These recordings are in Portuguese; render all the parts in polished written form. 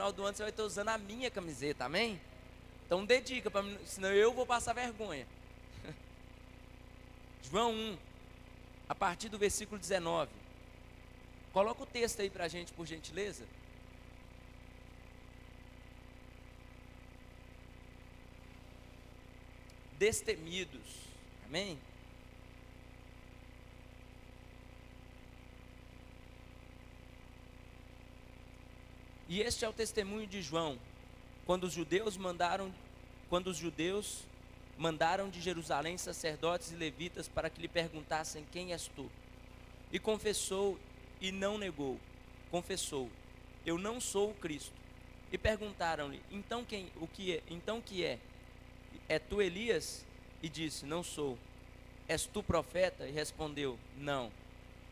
final do ano você vai estar usando a minha camiseta, amém? Então dedica, senão eu vou passar vergonha. João 1, a partir do versículo 19. Coloca o texto aí para a gente, por gentileza. Destemidos, amém? E este é o testemunho de João, quando os judeus mandaram de Jerusalém sacerdotes e levitas para que lhe perguntassem: quem és tu? E confessou e não negou. Confessou: eu não sou o Cristo. E perguntaram-lhe: então que é? É tu Elias? E disse: não sou. És tu profeta? E respondeu: não.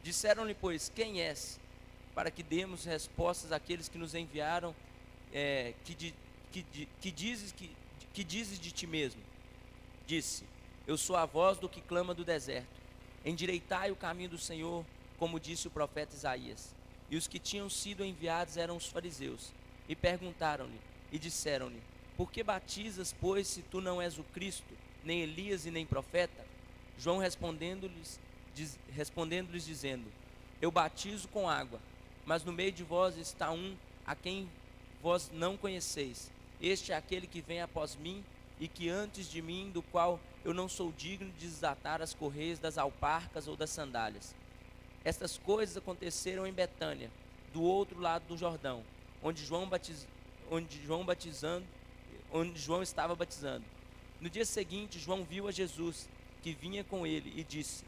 Disseram-lhe, pois, quem és? Para que demos respostas àqueles que nos enviaram, que dizes de ti mesmo? Disse: eu sou a voz do que clama do deserto, endireitai o caminho do Senhor, como disse o profeta Isaías. E os que tinham sido enviados eram os fariseus, e perguntaram-lhe, e disseram-lhe: por que batizas, pois, se tu não és o Cristo, nem Elias e nem profeta? João respondendo-lhes dizendo: eu batizo com água, mas no meio de vós está um a quem vós não conheceis. Este é aquele que vem após mim, e que antes de mim, do qual eu não sou digno de desatar as correias das alparcas ou das sandálias. Estas coisas aconteceram em Betânia, do outro lado do Jordão, onde João estava batizando. No dia seguinte, João viu a Jesus, que vinha com ele, e disse: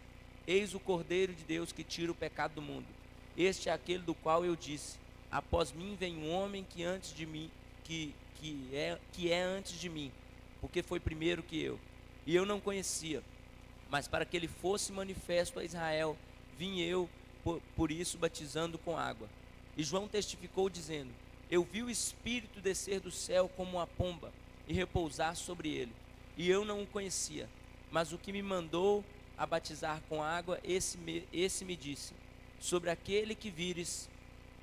eis o Cordeiro de Deus que tira o pecado do mundo. Este é aquele do qual eu disse: após mim vem um homem que antes de mim, que é antes de mim, porque foi primeiro que eu. E eu não conhecia, mas para que ele fosse manifesto a Israel, vim eu, por isso batizando com água. E João testificou dizendo: eu vi o Espírito descer do céu como uma pomba e repousar sobre ele. E eu não o conhecia, mas o que me mandou a batizar com água, esse me disse: sobre aquele que vires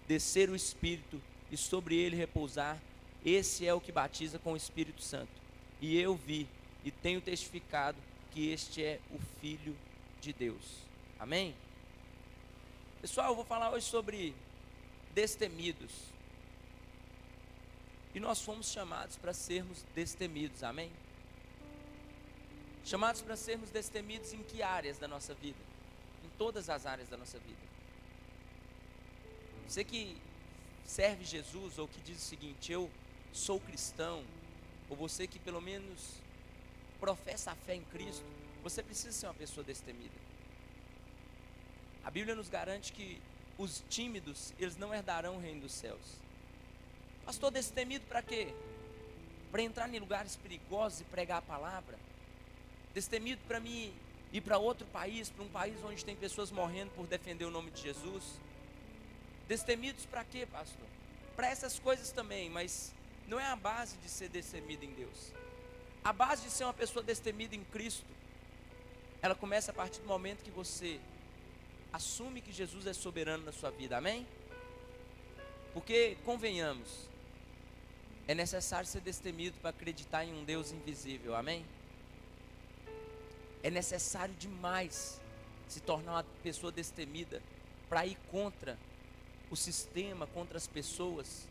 descer o Espírito e sobre ele repousar, esse é o que batiza com o Espírito Santo. E eu vi e tenho testificado que este é o Filho de Deus. Amém? Pessoal, eu vou falar hoje sobre destemidos. E nós fomos chamados para sermos destemidos, amém? Chamados para sermos destemidos em que áreas da nossa vida? Em todas as áreas da nossa vida. Você que serve Jesus, ou que diz o seguinte: eu sou cristão, ou você que pelo menos professa a fé em Cristo, você precisa ser uma pessoa destemida. A Bíblia nos garante que os tímidos, eles não herdarão o reino dos céus. Pastor, destemido para quê? Para entrar em lugares perigosos e pregar a palavra? Destemido para mim ir para outro país, para um país onde tem pessoas morrendo por defender o nome de Jesus? Destemidos para quê, pastor? Para essas coisas também, mas não é a base de ser destemido em Deus. A base de ser uma pessoa destemida em Cristo, ela começa a partir do momento que você assume que Jesus é soberano na sua vida, amém? Porque, convenhamos, é necessário ser destemido para acreditar em um Deus invisível, amém? É necessário demais se tornar uma pessoa destemida para ir contra o sistema, contra as pessoas.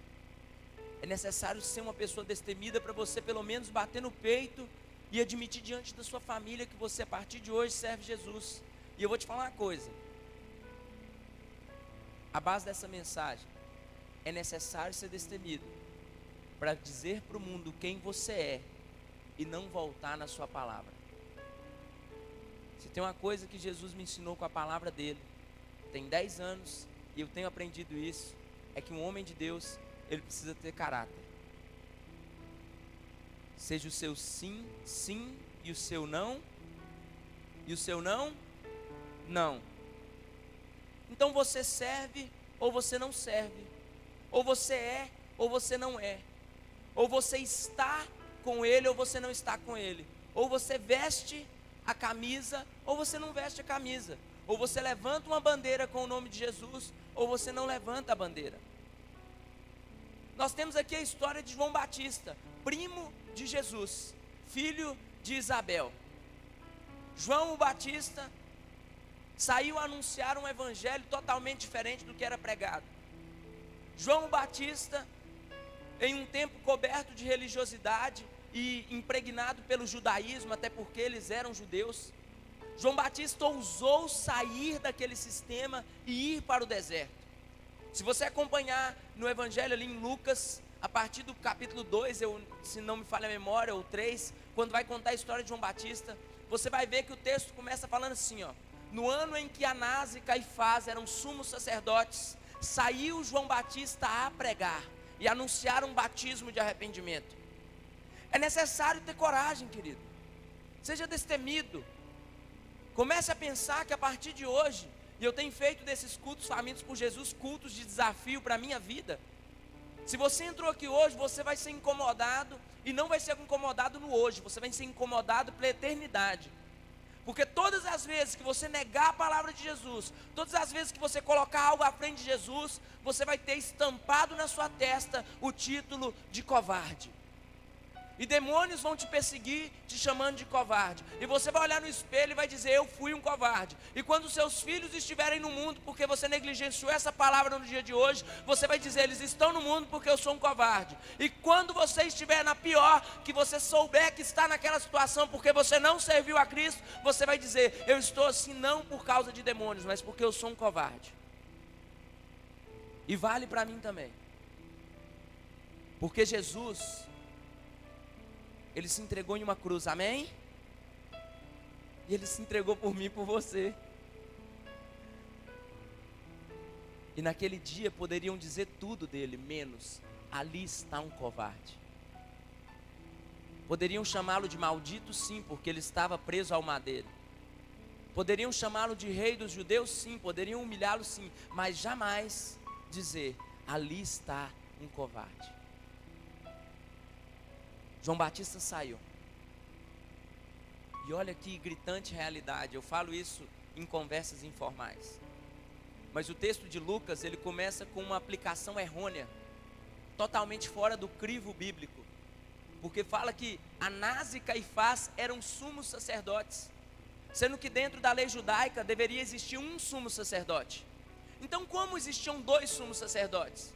É necessário ser uma pessoa destemida para você pelo menos bater no peito e admitir diante da sua família que você a partir de hoje serve Jesus. E eu vou te falar uma coisa: a base dessa mensagem é necessário ser destemido para dizer para o mundo quem você é e não voltar na sua palavra. Se tem uma coisa que Jesus me ensinou com a palavra dele, tem 10 anos e eu tenho aprendido isso, é que um homem de Deus, ele precisa ter caráter. Seja o seu sim, sim, e o seu não, não. Então você serve ou você não serve, ou você é ou você não é, ou você está com ele ou você não está com ele, ou você veste a camisa ou você não veste a camisa, ou você levanta uma bandeira com o nome de Jesus ou você não levanta a bandeira. nós temos aqui a história de João Batista, primo de Jesus, filho de Isabel. João Batista saiu a anunciar um evangelho totalmente diferente do que era pregado. João Batista, em um tempo coberto de religiosidade e impregnado pelo judaísmo, até porque eles eram judeus, João Batista ousou sair daquele sistema e ir para o deserto. Se você acompanhar no evangelho ali em Lucas, a partir do capítulo 2, se não me falha a memória, ou 3, quando vai contar a história de João Batista, você vai ver que o texto começa falando assim, ó: no ano em que Anás e Caifás eram sumos sacerdotes, saiu João Batista a pregar e anunciar um batismo de arrependimento. É necessário ter coragem, querido. Seja destemido. Comece a pensar que a partir de hoje, e eu tenho feito desses cultos famintos por Jesus, cultos de desafio para a minha vida. Se você entrou aqui hoje, você vai ser incomodado, e não vai ser incomodado no hoje, você vai ser incomodado pela eternidade. Porque todas as vezes que você negar a palavra de Jesus, todas as vezes que você colocar algo à frente de Jesus, você vai ter estampado na sua testa o título de covarde. E demônios vão te perseguir, te chamando de covarde. E você vai olhar no espelho e vai dizer: eu fui um covarde. E quando seus filhos estiverem no mundo, porque você negligenciou essa palavra no dia de hoje, você vai dizer: eles estão no mundo porque eu sou um covarde. E quando você estiver na pior, que você souber que está naquela situação porque você não serviu a Cristo, você vai dizer: eu estou assim não por causa de demônios, mas porque eu sou um covarde. E vale para mim também. Porque Jesus, Ele se entregou em uma cruz, amém? E Ele se entregou por mim e por você. E naquele dia poderiam dizer tudo dele, menos: ali está um covarde. Poderiam chamá-lo de maldito, sim, porque ele estava preso ao madeiro. Poderiam chamá-lo de rei dos judeus, sim. Poderiam humilhá-lo, sim. Mas jamais dizer: ali está um covarde. João Batista saiu. E olha que gritante realidade. Eu falo isso em conversas informais. Mas o texto de Lucas, ele começa com uma aplicação errônea, totalmente fora do crivo bíblico. Porque fala que Anás e Caifás eram sumos sacerdotes, sendo que dentro da lei judaica deveria existir um sumo sacerdote. Então, como existiam dois sumos sacerdotes?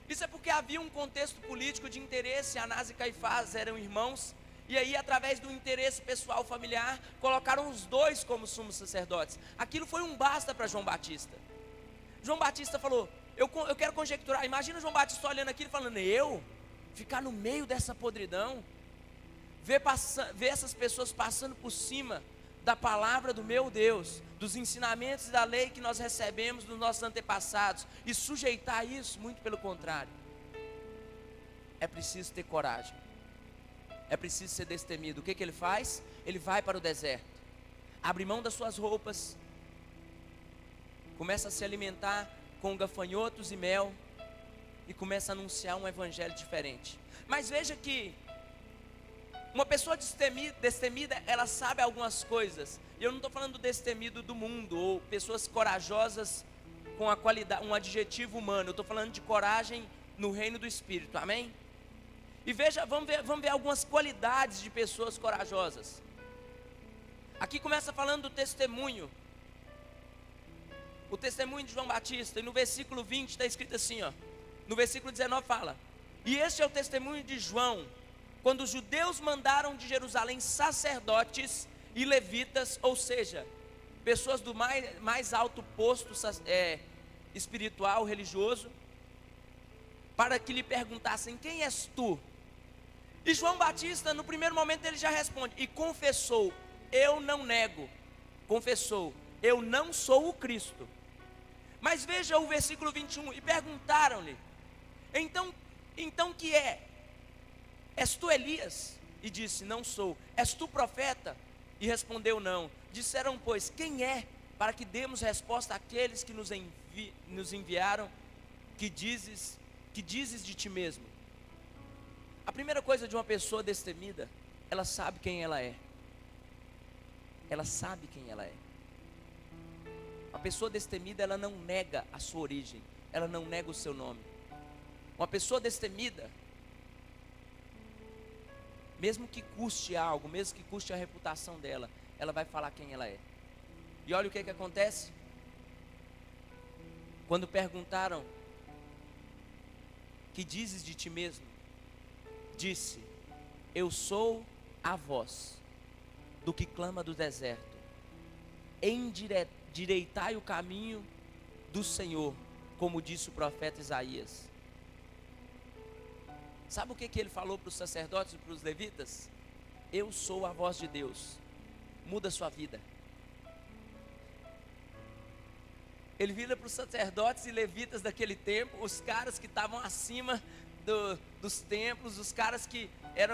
Isso é porque havia um contexto político de interesse. Anás e Caifás eram irmãos, e aí, através do interesse pessoal familiar, colocaram os dois como sumos sacerdotes. Aquilo foi um basta para João Batista. João Batista falou: eu quero conjecturar. Imagina João Batista olhando aquilo e falando: eu ficar no meio dessa podridão, ver essas pessoas passando por cima da palavra do meu Deus, dos ensinamentos da lei que nós recebemos dos nossos antepassados, e sujeitar isso? Muito pelo contrário. É preciso ter coragem, é preciso ser destemido. O que ele faz? Ele vai para o deserto, abre mão das suas roupas, começa a se alimentar com gafanhotos e mel, e começa a anunciar um evangelho diferente. Mas veja que uma pessoa destemida, ela sabe algumas coisas. E eu não estou falando do destemido do mundo, ou pessoas corajosas com a qualidade, um adjetivo humano. Eu estou falando de coragem no reino do Espírito, amém? E veja, vamos ver algumas qualidades de pessoas corajosas. Aqui começa falando do testemunho. O testemunho de João Batista. E no versículo 20 está escrito assim, ó. No versículo 19 fala: e este é o testemunho de João, quando os judeus mandaram de Jerusalém sacerdotes e levitas, ou seja, pessoas do mais alto posto espiritual, religioso, para que lhe perguntassem: quem és tu? E João Batista, no primeiro momento, ele já responde, e confessou: eu não nego. Confessou: eu não sou o Cristo. Mas veja o versículo 21, e perguntaram-lhe: então que é? És tu Elias? E disse: não sou. És tu profeta? E respondeu: não. Disseram, pois, quem é, para que demos resposta àqueles que nos enviaram? Que dizes de ti mesmo? A primeira coisa de uma pessoa destemida, ela sabe quem ela é. Ela sabe quem ela é. A pessoa destemida, ela não nega a sua origem, ela não nega o seu nome. Uma pessoa destemida, mesmo que custe algo, mesmo que custe a reputação dela, ela vai falar quem ela é. E olha o que acontece. Quando perguntaram, que dizes de ti mesmo? Disse, eu sou a voz do que clama do deserto. Endireitai o caminho do Senhor, como disse o profeta Isaías. Sabe o que ele falou para os sacerdotes e para os levitas? Eu sou a voz de Deus. Muda a sua vida. Ele vira para os sacerdotes e levitas daquele tempo, os caras que estavam acima dos templos, os caras que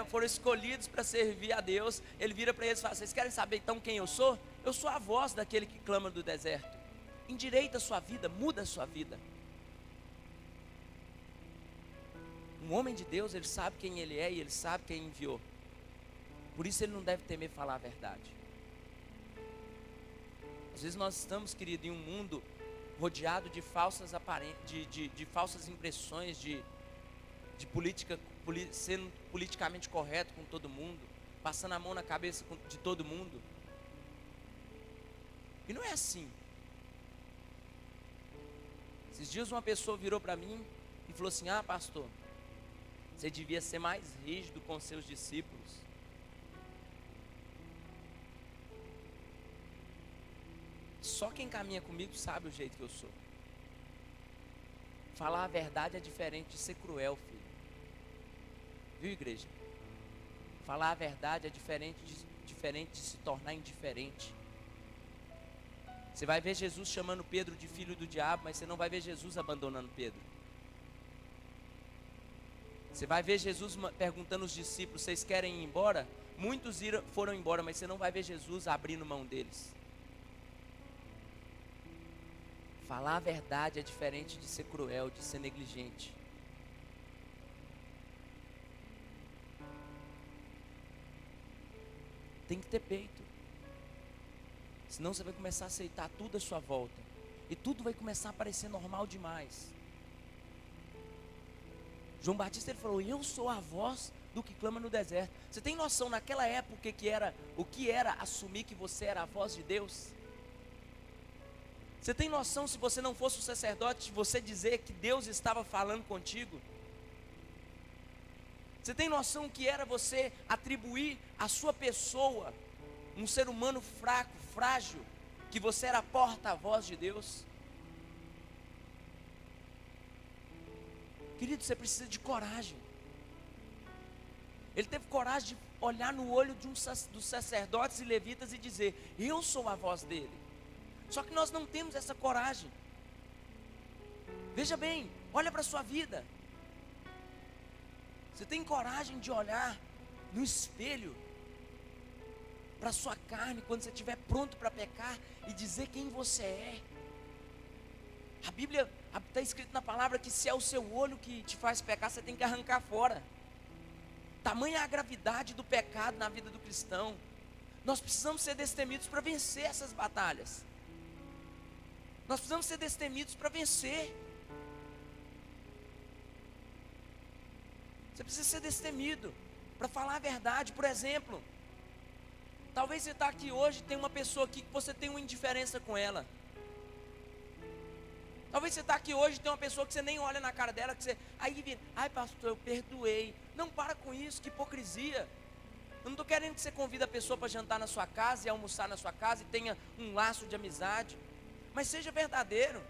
foram escolhidos para servir a Deus. Ele vira para eles e fala, vocês querem saber então quem eu sou? Eu sou a voz daquele que clama do deserto. Endireita a sua vida, muda a sua vida. Um homem de Deus, ele sabe quem ele é e ele sabe quem enviou. Por isso ele não deve temer falar a verdade. Às vezes nós estamos, querido, em um mundo rodeado de falsas de falsas impressões, de política, sendo politicamente correto com todo mundo, passando a mão na cabeça de todo mundo. E não é assim. Esses dias uma pessoa virou para mim e falou assim, pastor, você devia ser mais rígido com seus discípulos. Só quem caminha comigo sabe o jeito que eu sou. Falar a verdade é diferente de ser cruel, filho. Viu, igreja? Falar a verdade é diferente de se tornar indiferente. Você vai ver Jesus chamando Pedro de filho do diabo, mas você não vai ver Jesus abandonando Pedro. Você vai ver Jesus perguntando aos discípulos, vocês querem ir embora? Muitos foram embora, mas você não vai ver Jesus abrindo mão deles. Falar a verdade é diferente de ser cruel, de ser negligente. Tem que ter peito. Senão você vai começar a aceitar tudo à sua volta. E tudo vai começar a parecer normal demais. João Batista, ele falou, eu sou a voz do que clama no deserto. Você tem noção naquela época o que era assumir que você era a voz de Deus? Você tem noção, se você não fosse o sacerdote, de você dizer que Deus estava falando contigo? Você tem noção que era você atribuir à sua pessoa, um ser humano fraco, frágil, que você era a porta-voz de Deus? Querido, você precisa de coragem. Ele teve coragem de olhar no olho dos sacerdotes e levitas e dizer, eu sou a voz dele. Só que nós não temos essa coragem. Veja bem, olha para a sua vida. Você tem coragem de olhar no espelho para a sua carne quando você estiver pronto para pecar e dizer quem você é? A Bíblia está escrito na palavra que se é o seu olho que te faz pecar, você tem que arrancar fora. Tamanha é a gravidade do pecado na vida do cristão. Nós precisamos ser destemidos para vencer essas batalhas. Nós precisamos ser destemidos para vencer. Você precisa ser destemido para falar a verdade. Por exemplo, talvez você está aqui hoje, tem uma pessoa aqui que você tem uma indiferença com ela. Talvez você está aqui hoje, tem uma pessoa que você nem olha na cara dela, que você, aí vira, ai pastor, eu perdoei. Não, para com isso, que hipocrisia. Eu não estou querendo que você convide a pessoa para jantar na sua casa e almoçar na sua casa e tenha um laço de amizade. Mas seja verdadeiro.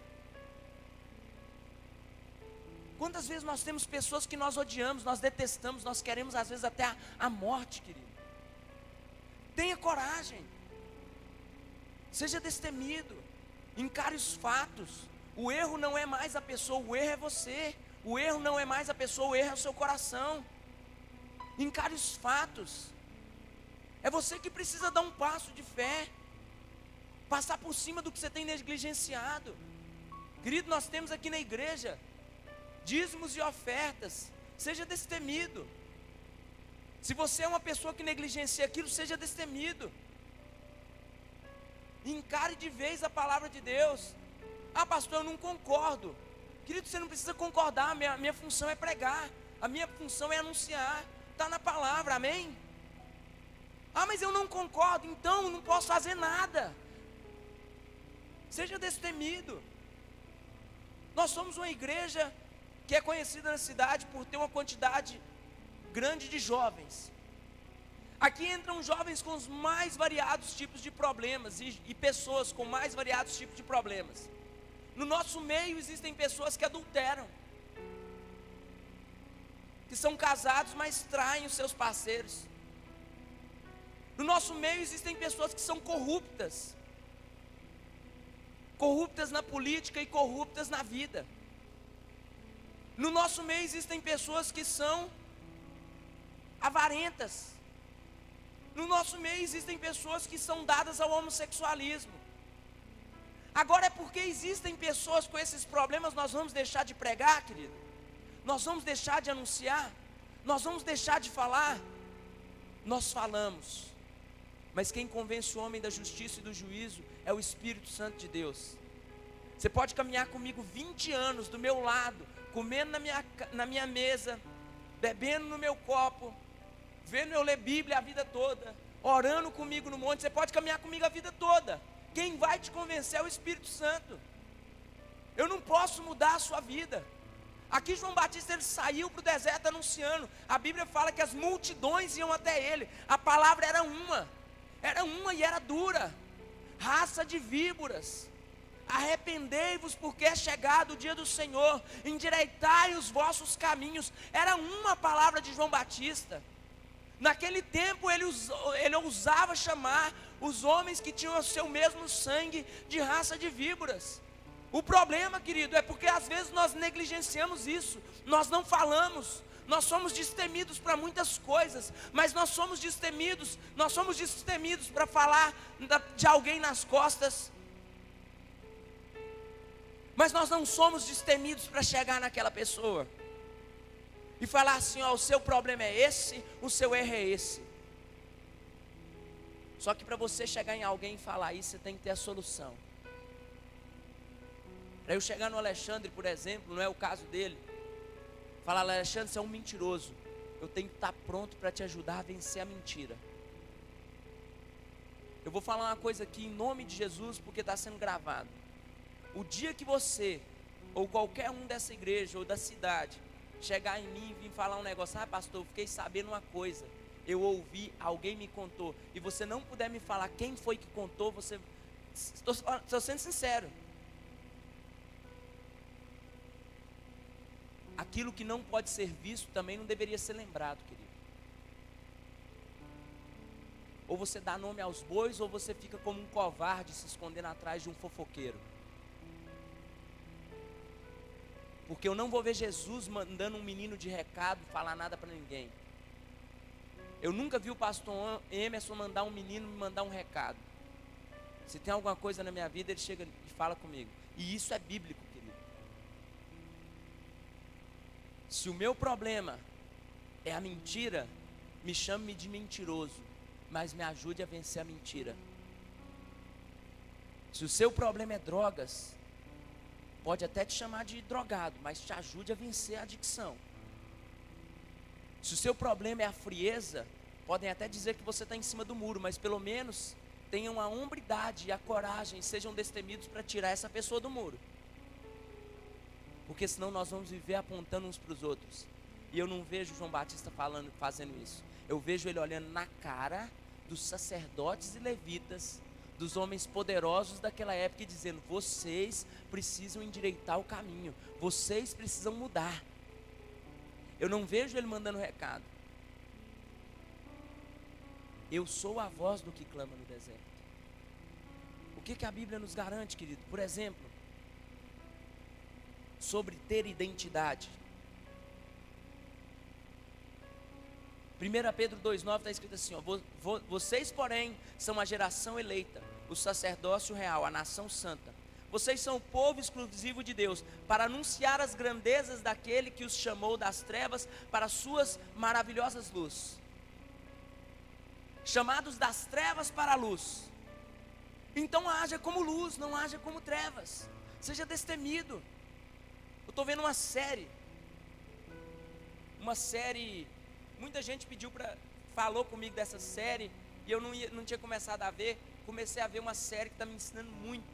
Quantas vezes nós temos pessoas que nós odiamos, nós detestamos, nós queremos às vezes até a morte, querido. Tenha coragem. Seja destemido. Encare os fatos. O erro não é mais a pessoa, o erro é você. O erro não é mais a pessoa, o erro é o seu coração. Encare os fatos. É você que precisa dar um passo de fé. Passar por cima do que você tem negligenciado. Querido, nós temos aqui na igreja dízimos e ofertas. Seja destemido. Se você é uma pessoa que negligencia aquilo, seja destemido. Encare de vez a palavra de Deus. Ah, pastor, eu não concordo Querido, você não precisa concordar, minha função é pregar, a minha função é anunciar, está na palavra, amém? Ah, mas eu não concordo, então eu não posso fazer nada. Seja destemido. Nós somos uma igreja que é conhecida na cidade por ter uma quantidade grande de jovens. Aqui entram jovens com os mais variados tipos de problemas e pessoas com mais variados tipos de problemas. No nosso meio existem pessoas que adulteram, que são casados, mas traem os seus parceiros. No nosso meio existem pessoas que são corruptas na política e corruptas na vida. No nosso meio existem pessoas que são avarentas. No nosso meio existem pessoas que são dadas ao homossexualismo. Agora, é porque existem pessoas com esses problemas, nós vamos deixar de pregar, querido? Nós vamos deixar de anunciar? Nós vamos deixar de falar? Nós falamos, mas quem convence o homem da justiça e do juízo é o Espírito Santo de Deus. Você pode caminhar comigo 20 anos do meu lado, comendo na minha mesa, bebendo no meu copo, vendo eu ler Bíblia a vida toda, orando comigo no monte. Você pode caminhar comigo a vida toda. Quem vai te convencer é o Espírito Santo. Eu não posso mudar a sua vida. Aqui João Batista, ele saiu para o deserto anunciando. A Bíblia fala que as multidões iam até ele. A palavra era uma e era dura. Raça de víboras, arrependei-vos, porque é chegado o dia do Senhor, endireitai os vossos caminhos. Era uma palavra de João Batista. Naquele tempo ele ousava chamar os homens que tinham o seu mesmo sangue de raça de víboras. O problema, querido, é porque às vezes nós negligenciamos isso, nós não falamos. Nós somos destemidos para muitas coisas, mas nós somos destemidos para falar de alguém nas costas, mas nós não somos destemidos para chegar naquela pessoa e falar assim: ó, o seu problema é esse, o seu erro é esse. Só que para você chegar em alguém e falar isso, você tem que ter a solução. Para eu chegar no Alexandre, por exemplo, não é o caso dele, falar: Alexandre, você é um mentiroso. Eu tenho que estar pronto para te ajudar a vencer a mentira. Eu vou falar uma coisa aqui em nome de Jesus, porque está sendo gravado. O dia que você, ou qualquer um dessa igreja ou da cidade, chegar em mim e vir falar um negócio: ah, pastor, eu fiquei sabendo uma coisa, eu ouvi, alguém me contou, e você não puder me falar quem foi que contou, estou sendo sincero. Aquilo que não pode ser visto também não deveria ser lembrado, querido. Ou você dá nome aos bois, ou você fica como um covarde se escondendo atrás de um fofoqueiro. Porque eu não vou ver Jesus mandando um menino de recado falar nada para ninguém. Eu nunca vi o pastor Emerson mandar um menino me mandar um recado. Se tem alguma coisa na minha vida, ele chega e fala comigo. E isso é bíblico, querido. Se o meu problema é a mentira, me chame de mentiroso, mas me ajude a vencer a mentira. Se o seu problema é drogas, pode até te chamar de drogado, mas te ajude a vencer a adicção. Se o seu problema é a frieza, podem até dizer que você está em cima do muro, mas pelo menos tenham a hombridade e a coragem, sejam destemidos para tirar essa pessoa do muro. Porque senão nós vamos viver apontando uns para os outros. E eu não vejo João Batista fazendo isso. Eu vejo ele olhando na cara dos sacerdotes e levitas, dos homens poderosos daquela época, e dizendo: vocês precisam endireitar o caminho, vocês precisam mudar. Eu não vejo ele mandando recado. Eu sou a voz do que clama no deserto. O que a Bíblia nos garante, querido? Por exemplo, sobre ter identidade. 1 Pedro 2,9 está escrito assim: ó, vocês, porém, são a geração eleita, o sacerdócio real, a nação santa. Vocês são o povo exclusivo de Deus, para anunciar as grandezas daquele que os chamou das trevas para as suas maravilhosas luzes. Chamados das trevas para a luz. Então haja como luz, não haja como trevas. Seja destemido. Eu estou vendo uma série, muita gente falou comigo dessa série, e eu não tinha começado a ver. Comecei a ver uma série que está me ensinando muito,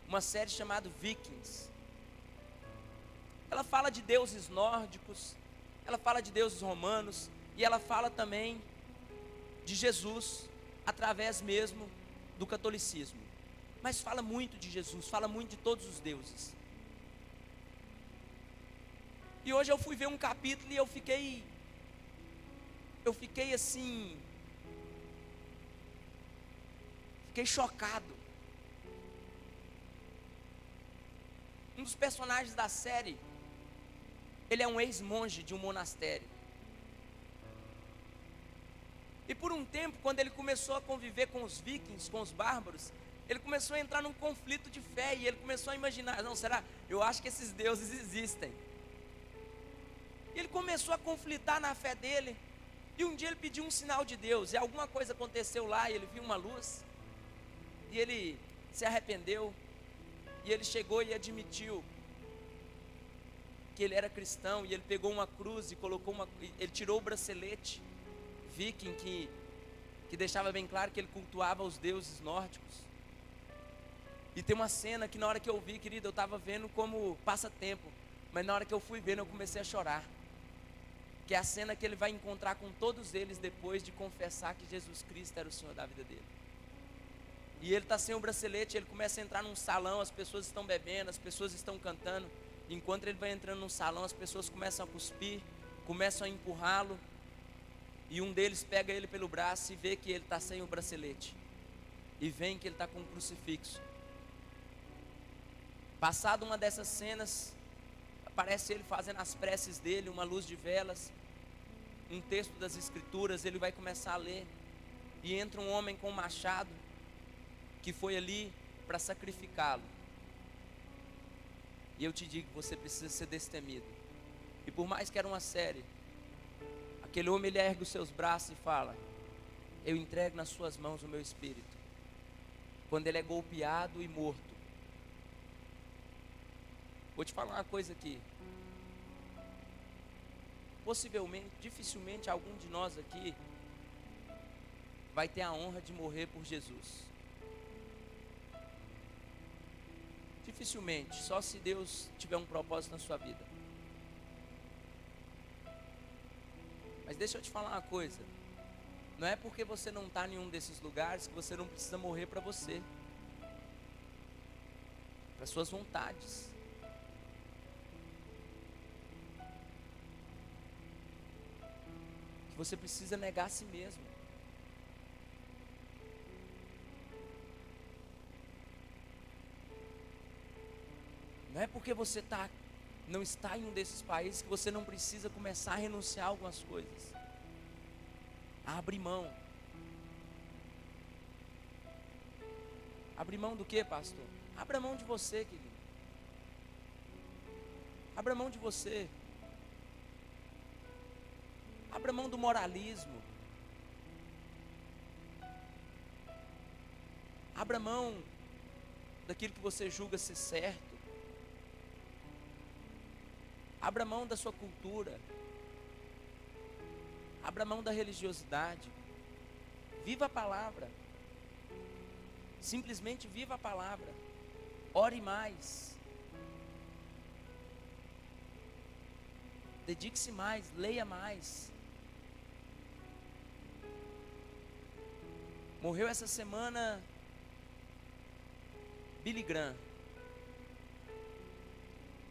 uma série chamada Vikings. Ela fala de deuses nórdicos, ela fala de deuses romanos, e ela fala também de Jesus, através mesmo do catolicismo. Mas fala muito de Jesus, fala muito de todos os deuses. E hoje eu fui ver um capítulo e eu fiquei assim, fiquei chocado. Um dos personagens da série, ele é um ex-monge de um monastério. E por um tempo, quando ele começou a conviver com os vikings, com os bárbaros, ele começou a entrar num conflito de fé, e ele começou a imaginar, não, será? Eu acho que esses deuses existem. E ele começou a conflitar na fé dele, e um dia ele pediu um sinal de Deus, e alguma coisa aconteceu lá, e ele viu uma luz, e ele se arrependeu, e ele chegou e admitiu que ele era cristão, e ele pegou uma cruz e ele tirou o bracelete viking que deixava bem claro que ele cultuava os deuses nórdicos. E tem uma cena que na hora que eu vi, querido, eu estava vendo como passatempo, mas na hora que eu fui vendo, eu comecei a chorar. Que é a cena que ele vai encontrar com todos eles depois de confessar que Jesus Cristo era o Senhor da vida dele. E ele está sem o bracelete, ele começa a entrar num salão, as pessoas estão bebendo, as pessoas estão cantando. Enquanto ele vai entrando num salão, as pessoas começam a cuspir, começam a empurrá-lo. E um deles pega ele pelo braço e vê que ele está sem o bracelete. E vê que ele está com um crucifixo. Passado uma dessas cenas, aparece ele fazendo as preces dele, uma luz de velas, um texto das escrituras, ele vai começar a ler. E entra um homem com um machado, que foi ali para sacrificá-lo. E eu te digo que você precisa ser destemido. E por mais que era uma série, aquele homem, ele ergue os seus braços e fala: eu entrego nas suas mãos o meu espírito. Quando ele é golpeado e morto. Vou te falar uma coisa aqui. Possivelmente, dificilmente algum de nós aqui vai ter a honra de morrer por Jesus. Dificilmente, só se Deus tiver um propósito na sua vida. Mas deixa eu te falar uma coisa. Não é porque você não está em um desses lugares que você não precisa morrer para você, para suas vontades. Que você precisa negar a si mesmo. Não é porque você não está em um desses países que você não precisa começar a renunciar a algumas coisas. Abre mão. Abre mão do que, pastor? Abra mão de você, querido. Abra mão de você. Abra mão do moralismo. Abra mão daquilo que você julga ser certo. Abra mão da sua cultura. Abra mão da religiosidade. Viva a palavra. Simplesmente viva a palavra. Ore mais. Dedique-se mais, leia mais. Morreu essa semana Billy Graham,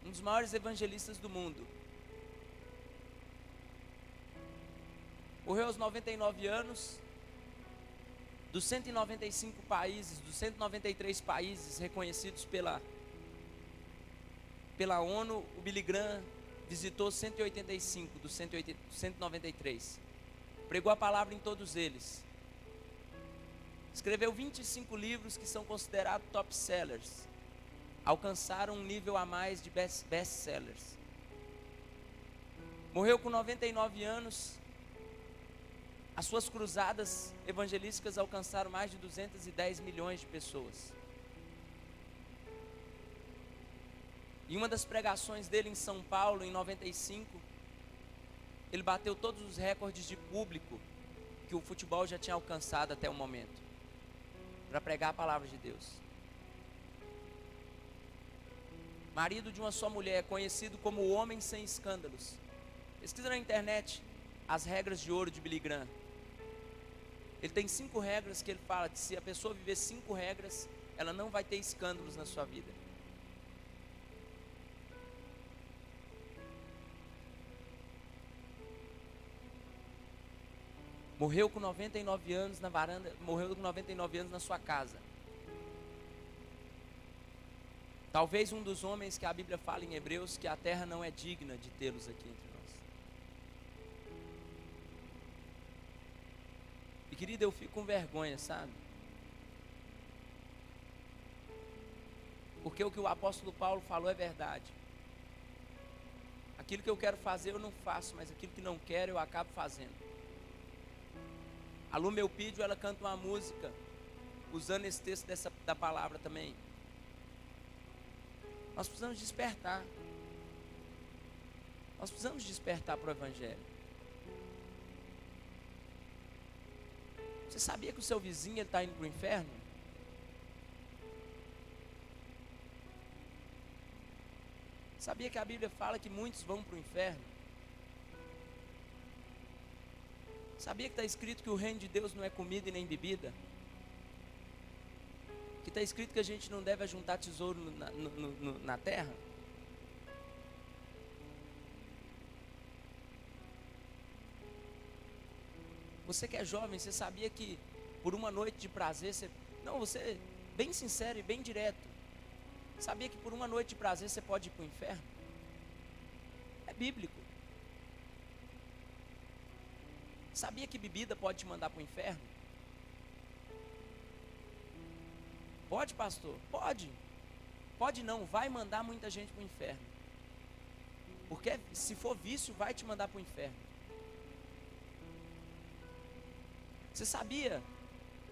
um dos maiores evangelistas do mundo. Morreu aos 99 anos. Dos 195 países, dos 193 países reconhecidos pela ONU, o Billy Graham visitou 185 dos 193. Pregou a palavra em todos eles. Escreveu 25 livros que são considerados top sellers. Alcançaram um nível a mais de best sellers. Morreu com 99 anos. As suas cruzadas evangelísticas alcançaram mais de 210 milhões de pessoas. Em uma das pregações dele em São Paulo, em 95, ele bateu todos os recordes de público que o futebol já tinha alcançado até o momento, para pregar a palavra de Deus. Marido de uma só mulher, conhecido como o homem sem escândalos. Pesquisa na internet as regras de ouro de Billy Graham. Ele tem 5 regras que ele fala que se a pessoa viver 5 regras, ela não vai ter escândalos na sua vida. Morreu com 99 anos na varanda, morreu com 99 anos na sua casa. Talvez um dos homens que a Bíblia fala em Hebreus que a terra não é digna de tê-los aqui entre nós. E querida, eu fico com vergonha, sabe? Porque o que o apóstolo Paulo falou é verdade. Aquilo que eu quero fazer eu não faço, mas aquilo que não quero eu acabo fazendo. A Lu Melpídio, ela canta uma música usando esse texto da palavra também. Nós precisamos despertar. Nós precisamos despertar para o Evangelho. Você sabia que o seu vizinho está indo para o inferno? Sabia que a Bíblia fala que muitos vão para o inferno? Sabia que está escrito que o reino de Deus não é comida e nem bebida? Que está escrito que a gente não deve ajuntar tesouro na terra? Você que é jovem, você sabia que por uma noite de prazer, você, bem sincero e bem direto, sabia que por uma noite de prazer você pode ir para o inferno? É bíblico. Sabia que bebida pode te mandar para o inferno? Pode, pastor? Pode. Pode não, vai mandar muita gente para o inferno. Porque se for vício, vai te mandar para o inferno. Você sabia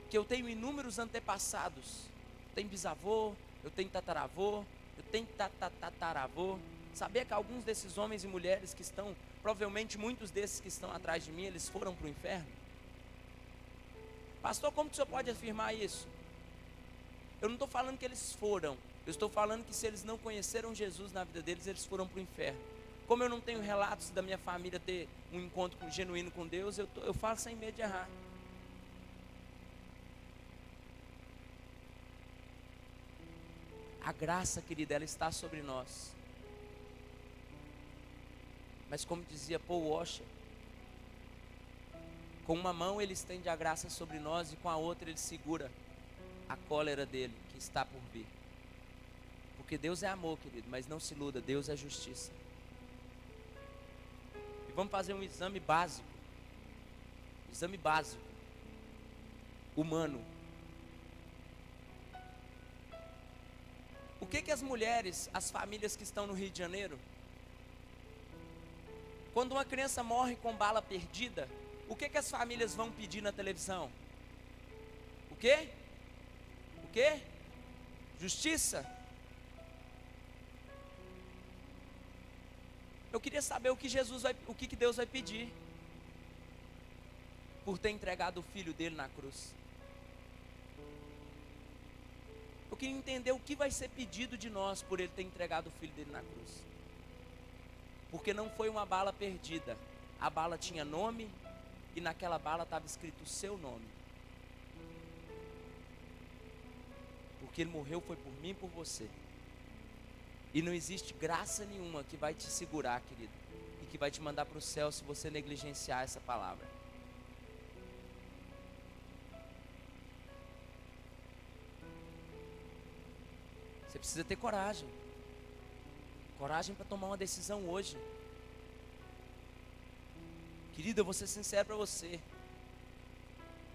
que eu tenho inúmeros antepassados? Eu tenho bisavô, eu tenho tataravô, eu tenho tataravô. Sabia que alguns desses homens e mulheres que estão, provavelmente muitos desses que estão atrás de mim, eles foram para o inferno? Pastor, como que o senhor pode afirmar isso? Eu não estou falando que eles foram, eu estou falando que se eles não conheceram Jesus na vida deles, eles foram para o inferno. Como eu não tenho relatos da minha família ter um encontro genuíno com Deus, eu falo sem medo de errar. A graça, querida, ela está sobre nós. Mas como dizia Paul Washer, com uma mão ele estende a graça sobre nós e com a outra ele segura a cólera dele, que está por vir. Porque Deus é amor, querido, mas não se iluda, Deus é justiça. E vamos fazer um exame básico, humano. O que as mulheres, as famílias que estão no Rio de Janeiro, quando uma criança morre com bala perdida, o que as famílias vão pedir na televisão? O quê? O quê? Justiça? Eu queria saber o que Deus vai pedir por ter entregado o filho dele na cruz. Eu queria entender o que vai ser pedido de nós por ele ter entregado o filho dele na cruz. Porque não foi uma bala perdida. A bala tinha nome e naquela bala estava escrito o seu nome. Porque ele morreu foi por mim e por você. E não existe graça nenhuma que vai te segurar, querido, e que vai te mandar para o céu se você negligenciar essa palavra. Você precisa ter coragem. Coragem para tomar uma decisão hoje. Querido, eu vou ser sincero para você.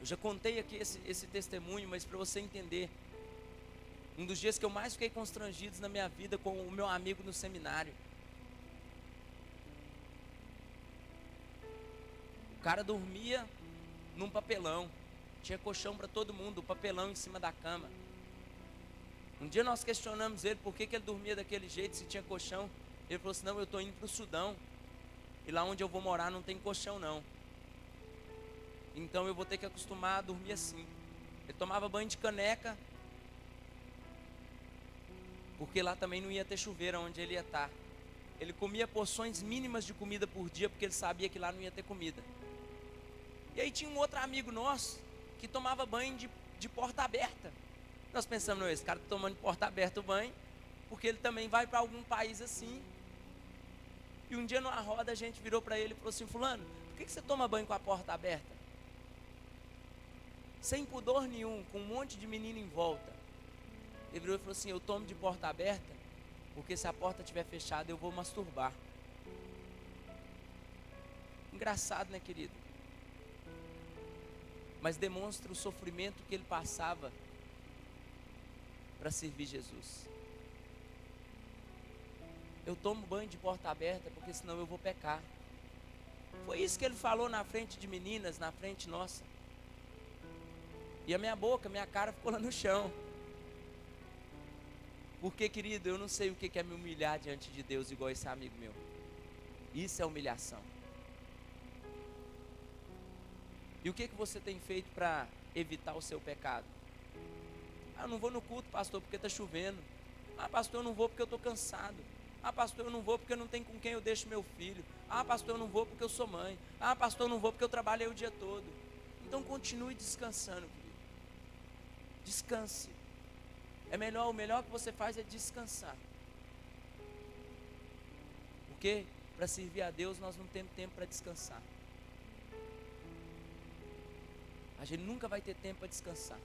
Eu já contei aqui esse testemunho, mas para você entender. Um dos dias que eu mais fiquei constrangido na minha vida com o meu amigo no seminário. O cara dormia num papelão. Tinha colchão para todo mundo, o papelão em cima da cama. Um dia nós questionamos ele por que ele dormia daquele jeito, se tinha colchão. Ele falou assim: não, eu estou indo para o Sudão, e lá onde eu vou morar não tem colchão não. Então eu vou ter que acostumar a dormir assim. Ele tomava banho de caneca, porque lá também não ia ter chuveiro onde ele ia estar. Ele comia porções mínimas de comida por dia, porque ele sabia que lá não ia ter comida. E aí tinha um outro amigo nosso, que tomava banho de porta aberta. Nós pensamos: não, esse cara está tomando de porta aberta o banho, porque ele também vai para algum país assim. E um dia numa roda a gente virou para ele e falou assim: fulano, por que você toma banho com a porta aberta? Sem pudor nenhum, com um monte de menino em volta. Ele virou e falou assim: eu tomo de porta aberta, porque se a porta estiver fechada eu vou masturbar. Engraçado, né, querido? Mas demonstra o sofrimento que ele passava para servir Jesus. Eu tomo banho de porta aberta, porque senão eu vou pecar. Foi isso que ele falou na frente de meninas, na frente nossa. E a minha boca, minha cara ficou lá no chão. Porque, querido, eu não sei o que é me humilhar diante de Deus igual esse amigo meu. Isso é humilhação. E o que você tem feito para evitar o seu pecado? Ah, eu não vou no culto, pastor, porque está chovendo. Ah, pastor, eu não vou porque eu estou cansado. Ah, pastor, eu não vou porque eu não tenho com quem eu deixo meu filho. Ah, pastor, eu não vou porque eu sou mãe. Ah, pastor, eu não vou porque eu trabalhei o dia todo. Então continue descansando, querido. Descanse. O melhor que você faz é descansar. Porque para servir a Deus nós não temos tempo para descansar. A gente nunca vai ter tempo para descansar.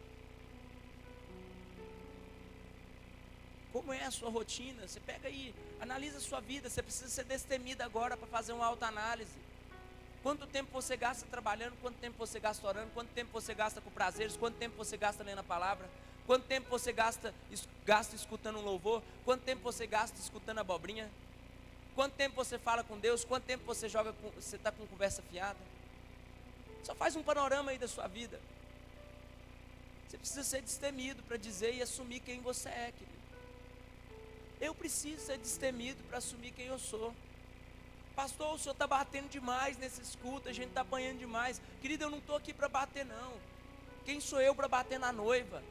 Como é a sua rotina? Você pega aí, analisa a sua vida. Você precisa ser destemida agora para fazer uma autoanálise. Quanto tempo você gasta trabalhando? Quanto tempo você gasta orando? Quanto tempo você gasta com prazeres? Quanto tempo você gasta lendo a palavra? Quanto tempo você gasta escutando um louvor? Quanto tempo você gasta escutando abobrinha? Quanto tempo você fala com Deus? Quanto tempo você está com conversa fiada? Só faz um panorama aí da sua vida. Você precisa ser destemido para dizer e assumir quem você é, querido. Eu preciso ser destemido para assumir quem eu sou. Pastor, o senhor está batendo demais nesses cultos, a gente está apanhando demais. Querido, eu não estou aqui para bater não. Quem sou eu para bater na noiva?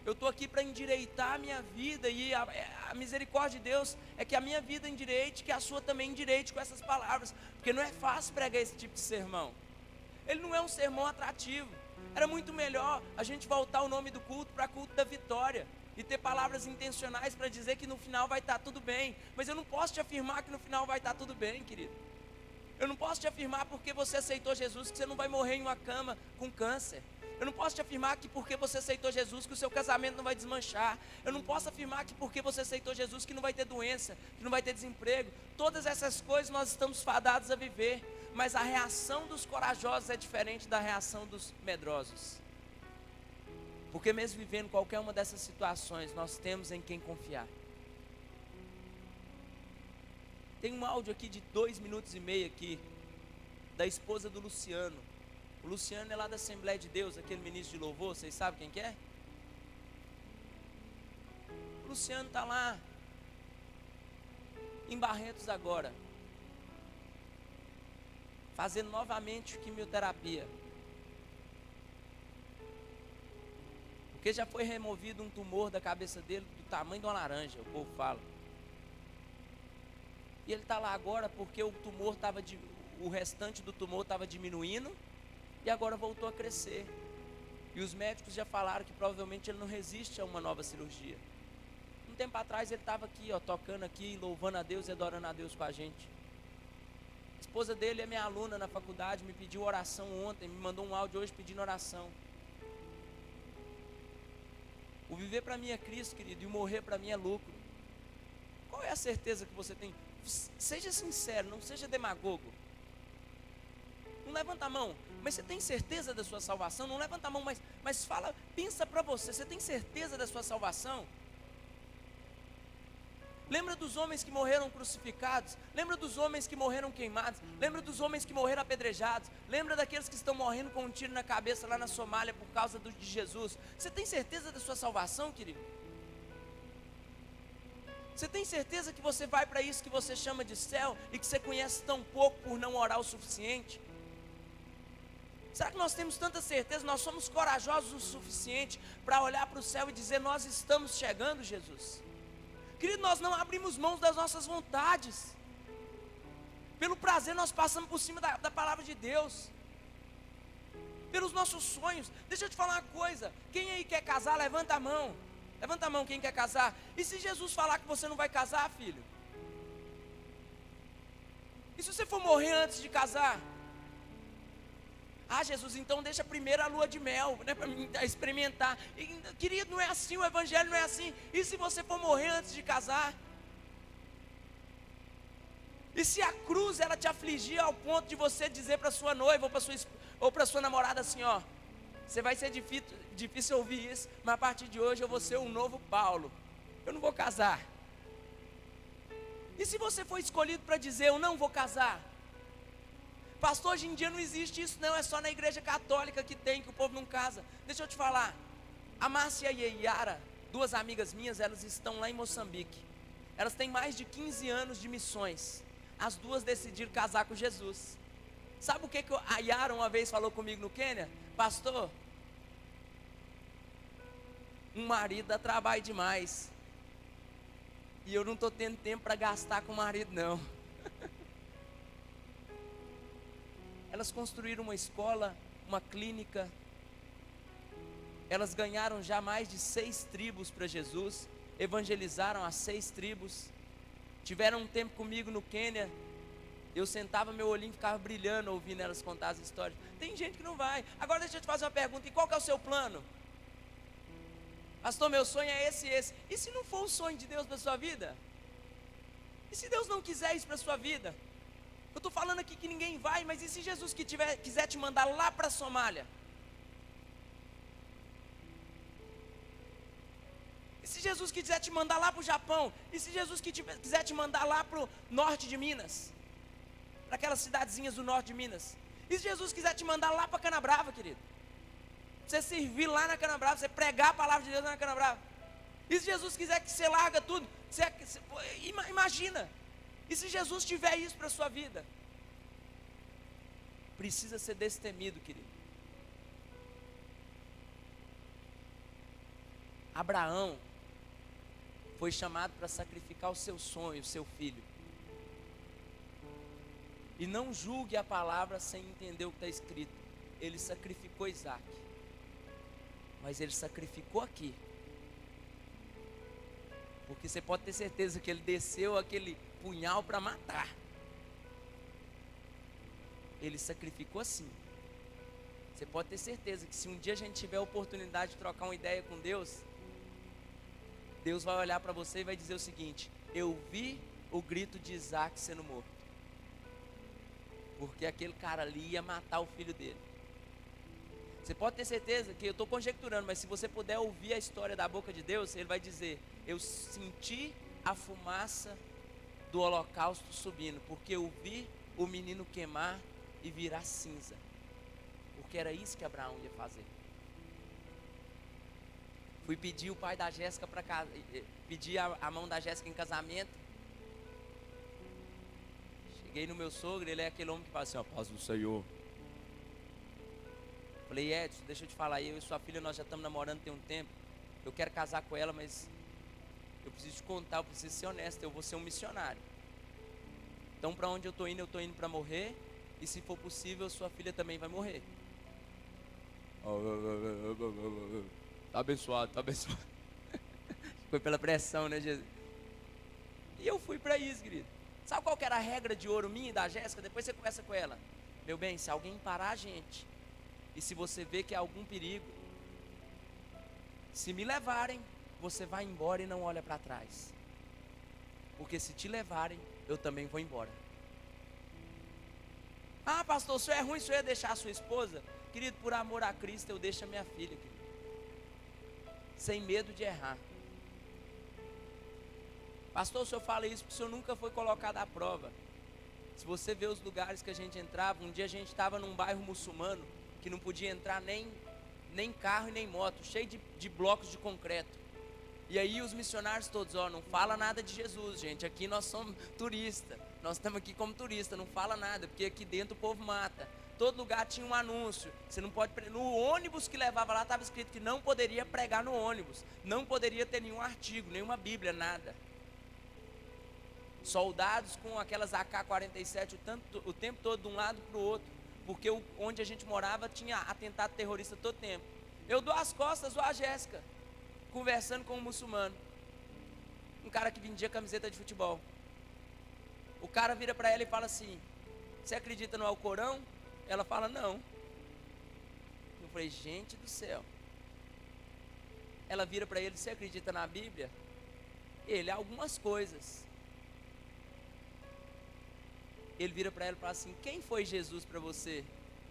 Eu estou aqui para endireitar a minha vida. E a misericórdia de Deus é que a minha vida endireite, que a sua também endireite com essas palavras. Porque não é fácil pregar esse tipo de sermão. Ele não é um sermão atrativo. Era muito melhor a gente voltar o nome do culto para culto da vitória. E ter palavras intencionais para dizer que no final vai estar tudo bem. Mas eu não posso te afirmar que no final vai estar tudo bem, querido. Eu não posso te afirmar porque você aceitou Jesus que você não vai morrer em uma cama com câncer. Eu não posso te afirmar que porque você aceitou Jesus que o seu casamento não vai desmanchar. Eu não posso afirmar que porque você aceitou Jesus que não vai ter doença, que não vai ter desemprego. Todas essas coisas nós estamos fadados a viver. Mas a reação dos corajosos é diferente da reação dos medrosos. Porque mesmo vivendo qualquer uma dessas situações, nós temos em quem confiar. Tem um áudio aqui de 2 minutos e meio aqui, da esposa do Luciano. O Luciano é lá da Assembleia de Deus, aquele ministro de louvor, vocês sabem quem que é? O Luciano está lá, em Barretos agora, fazendo novamente quimioterapia. Porque já foi removido um tumor da cabeça dele do tamanho de uma laranja, o povo fala. E ele está lá agora porque o restante do tumor estava diminuindo e agora voltou a crescer. E os médicos já falaram que provavelmente ele não resiste a uma nova cirurgia. Um tempo atrás ele estava aqui, tocando aqui, louvando a Deus e adorando a Deus com a gente. A esposa dele é minha aluna na faculdade, me pediu oração ontem, me mandou um áudio hoje pedindo oração. O viver para mim é Cristo, querido, e o morrer para mim é lucro. Qual é a certeza que você tem? Seja sincero, não seja demagogo. Não levanta a mão, mas você tem certeza da sua salvação? Não levanta a mão, mas fala, pensa para você tem certeza da sua salvação? Lembra dos homens que morreram crucificados? Lembra dos homens que morreram queimados? Lembra dos homens que morreram apedrejados? Lembra daqueles que estão morrendo com um tiro na cabeça lá na Somália por causa de Jesus? Você tem certeza da sua salvação, querido? Você tem certeza que você vai para isso que você chama de céu e que você conhece tão pouco por não orar o suficiente? Será que nós temos tanta certeza, nós somos corajosos o suficiente para olhar para o céu e dizer: nós estamos chegando, Jesus? Querido, nós não abrimos mãos das nossas vontades. Pelo prazer nós passamos por cima da palavra de Deus. Pelos nossos sonhos. Deixa eu te falar uma coisa. Quem aí quer casar, levanta a mão. Levanta a mão quem quer casar. E se Jesus falar que você não vai casar, filho? E se você for morrer antes de casar? Ah, Jesus, então deixa primeiro a lua de mel, né, para mim experimentar. E, querido, não é assim, o evangelho não é assim. E se você for morrer antes de casar? E se a cruz ela te afligir ao ponto de você dizer para sua noiva ou para sua namorada assim, ó, você vai ser difícil ouvir isso, mas a partir de hoje eu vou ser um novo Paulo, eu não vou casar. E se você for escolhido para dizer: eu não vou casar? Pastor, hoje em dia não existe isso não, é só na igreja católica que tem, que o povo não casa. Deixa eu te falar, a Márcia e a Yara, duas amigas minhas, elas estão lá em Moçambique. Elas têm mais de 15 anos de missões. As duas decidiram casar com Jesus. Sabe o que a Yara uma vez falou comigo no Quênia? Pastor, um marido dá trabalho demais, e eu não estou tendo tempo para gastar com o marido não. Elas construíram uma escola, uma clínica. Elas ganharam já mais de 6 tribos para Jesus. Evangelizaram as 6 tribos. Tiveram um tempo comigo no Quênia. Eu sentava, meu olhinho ficava brilhando ouvindo elas contar as histórias. Tem gente que não vai. Agora deixa eu te fazer uma pergunta: e qual que é o seu plano? Pastor, meu sonho é esse e esse. E se não for o sonho de Deus para a sua vida? E se Deus não quiser isso para a sua vida? Eu estou falando aqui que ninguém vai, mas e se Jesus quiser te mandar lá para a Somália? E se Jesus quiser te mandar lá para o Japão? E se Jesus quiser te mandar lá para o norte de Minas? Para aquelas cidadezinhas do norte de Minas? E se Jesus quiser te mandar lá para Canabrava, querido? Você servir lá na Canabrava, você pregar a palavra de Deus lá na Canabrava? E se Jesus quiser que você larga tudo? Imagina. E se Jesus tiver isso para a sua vida? Precisa ser destemido, querido. Abraão foi chamado para sacrificar o seu sonho, o seu filho. E não julgue a palavra sem entender o que está escrito. Ele sacrificou Isaac, mas ele sacrificou aqui. Porque você pode ter certeza que ele desceu aquele punhal para matar. Ele sacrificou assim. Você pode ter certeza que se um dia a gente tiver a oportunidade de trocar uma ideia com Deus, Deus vai olhar para você e vai dizer o seguinte: eu vi o grito de Isaac sendo morto, porque aquele cara ali ia matar o filho dele. Você pode ter certeza que eu estou conjecturando, mas se você puder ouvir a história da boca de Deus, Ele vai dizer: eu senti a fumaça do holocausto subindo, porque eu vi o menino queimar e virar cinza, porque era isso que Abraão ia fazer. Fui pedir o pai da Jéssica para casa, pedir a mão da Jéssica em casamento. Cheguei no meu sogro, ele é aquele homem que fala assim: ó, paz do Senhor. Falei: Edson, deixa eu te falar, eu e sua filha, nós já estamos namorando tem um tempo. Eu quero casar com ela, mas eu preciso te contar, eu preciso ser honesto, eu vou ser um missionário. Então para onde eu estou indo para morrer. E se for possível, sua filha também vai morrer. Tá abençoado, tá abençoado. Foi pela pressão, né, Jesus? E eu fui para isso, querido. Sabe qual que era a regra de ouro minha e da Jéssica? Depois você conversa com ela. Meu bem, se alguém parar a gente, e se você vê que há algum perigo, se me levarem, você vai embora e não olha para trás. Porque se te levarem, eu também vou embora. Ah, pastor, o senhor é ruim, o senhor ia deixar a sua esposa? Querido, por amor a Cristo, eu deixo a minha filha, querido. Sem medo de errar. Pastor, o senhor fala isso porque o senhor nunca foi colocado à prova. Se você vê os lugares que a gente entrava, um dia a gente estava num bairro muçulmano, que não podia entrar nem carro e nem moto, cheio de blocos de concreto. E aí os missionários todos, ó, não fala nada de Jesus, gente, aqui nós somos turista, nós estamos aqui como turista, não fala nada, porque aqui dentro o povo mata. Todo lugar tinha um anúncio, você não pode, no ônibus que levava lá estava escrito que não poderia pregar no ônibus, não poderia ter nenhum artigo, nenhuma Bíblia, nada. Soldados com aquelas AK-47 o tempo todo de um lado para o outro, porque onde a gente morava tinha atentado terrorista todo tempo. Eu dou as costas, ou a Jéssica, conversando com um muçulmano, um cara que vendia camiseta de futebol. O cara vira para ela e fala assim: você acredita no Alcorão? Ela fala: não. Eu falei: gente do céu. Ela vira para ele: você acredita na Bíblia? Ele: algumas coisas. Ele vira para ela e fala assim: quem foi Jesus para você?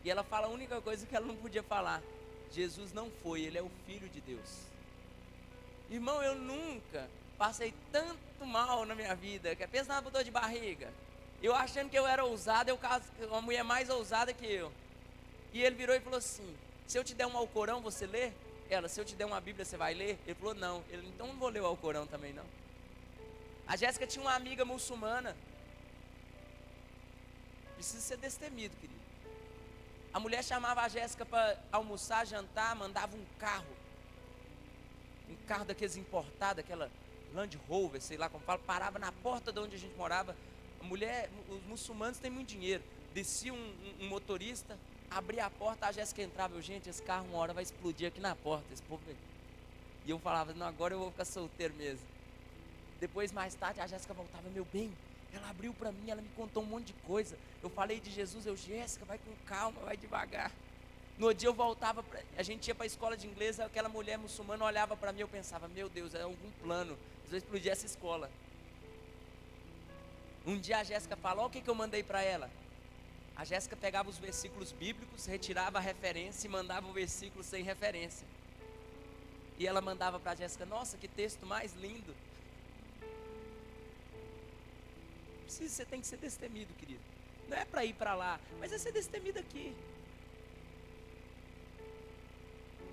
E ela fala a única coisa que ela não podia falar: Jesus não foi, ele é o Filho de Deus. Irmão, eu nunca passei tanto mal na minha vida. Pensa na dor de barriga. Eu achando que eu era ousado, uma mulher mais ousada que eu. E ele virou e falou assim: se eu te der um Alcorão, você lê? Ela: se eu te der uma Bíblia, você vai ler? Ele falou: não. Ele: então não vou ler o Alcorão também não. A Jéssica tinha uma amiga muçulmana. Precisa ser destemido, querido. A mulher chamava a Jéssica para almoçar, jantar, mandava um carro daqueles importados, aquela Land Rover, sei lá como fala, parava na porta de onde a gente morava. A mulher, os muçulmanos têm muito dinheiro. Descia um motorista, abria a porta, a Jéssica entrava. Eu: gente, esse carro uma hora vai explodir aqui na porta, esse povo. E eu falava: não, agora eu vou ficar solteiro mesmo. Depois, mais tarde, a Jéssica voltava: meu bem, ela abriu para mim, ela me contou um monte de coisa. Eu falei de Jesus. Eu: Jéssica, vai com calma, vai devagar. No outro dia eu voltava, a gente ia para a escola de inglês, aquela mulher muçulmana olhava para mim, eu pensava: meu Deus, é algum plano, às vezes explodir essa escola. Um dia a Jéssica falou: olha o que eu mandei para ela. A Jéssica pegava os versículos bíblicos, retirava a referência e mandava o versículo sem referência. E ela mandava para a Jéssica: nossa, que texto mais lindo. Você tem que ser destemido, querido. Não é para ir para lá, mas é ser destemido aqui.